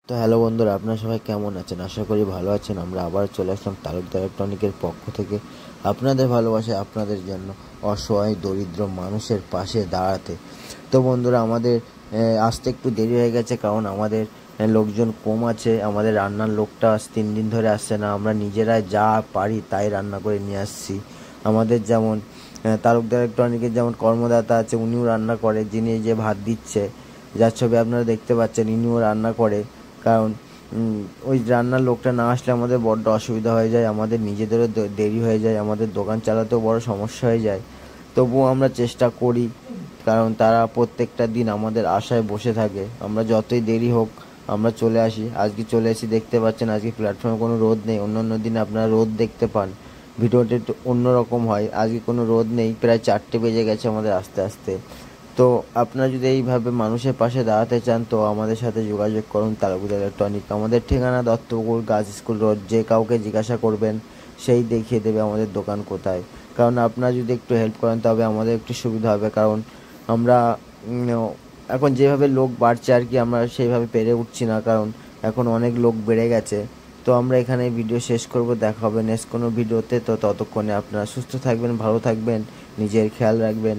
তো হ্যালো বন্ধুরা, আপনারা সবাই কেমন আছেন? আশা করি ভালো আছেন। আমরা আবার চলে আসলাম তালুকদার ইলেকট্রনিকের পক্ষ থেকে আপনাদের ভালোবাসায় আপনাদের জন্য অসহায় দরিদ্র মানুষের পাশে দাঁড়াতে। তো বন্ধুরা, আমাদের আসতে একটু দেরি হয়ে গেছে, কারণ আমাদের লোকজন কম আছে। আমাদের রান্নার লোকটা আজ 3 দিন ধরে আসছে না। আমরা নিজেরাই যা পারি তাই রান্না করে নিয়ে আসছি। আমাদের যেমন তালুকদার ইলেকট্রনিকের যেমন কর্মদাতা আছে, উনিও রান্না করে। যিনি যে ভাত দিচ্ছে, যার ছবি আপনারা দেখতে পাচ্ছেন, ইনিও রান্না করে। কারণ ওই রান্নার লোকটা না আসলে আমাদের বড্ড অসুবিধা হয়ে যায়, আমাদের নিজেদেরও দেরি হয়ে যায়, আমাদের দোকান চালাতেও বড় সমস্যা হয়ে যায়। তবুও আমরা চেষ্টা করি, কারণ তারা প্রত্যেকটা দিন আমাদের আশায় বসে থাকে। আমরা যতই দেরি হোক আমরা চলে আসি। আজকে চলে এসে দেখতে পাচ্ছেন আজকে প্ল্যাটফর্মে কোনো রোদ নেই। অন্য দিনে আপনারা রোদ দেখতে পান, ভিডিওটা একটু অন্যরকম হয়। আজকে কোনো রোদ নেই, প্রায় 4টে বেজে গেছে আমাদের আস্তে আস্তে। তো আপনারা যদি এইভাবে মানুষের পাশে দাঁড়াতে চান তো আমাদের সাথে যোগাযোগ করুন তালুকদার ইলেকট্রনিক। আমাদের ঠিকানা দত্তপুকুর গার্লস স্কুল রোড। যে কাউকে জিজ্ঞাসা করবেন সেই দেখিয়ে দেবে আমাদের দোকান কোথায়। কারণ আপনারা যদি একটু হেল্প করেন তবে আমাদের একটু সুবিধা হবে, কারণ আমরা এখন যেভাবে লোক বাড়ছে আর কি, আমরা সেইভাবে পেরে উঠছি না, কারণ এখন অনেক লোক বেড়ে গেছে। তো আমরা এখানে ভিডিও শেষ করব, দেখা হবে নেক্সট কোনো ভিডিওতে। তো ততক্ষণে আপনারা সুস্থ থাকবেন, ভালো থাকবেন, নিজের খেয়াল রাখবেন।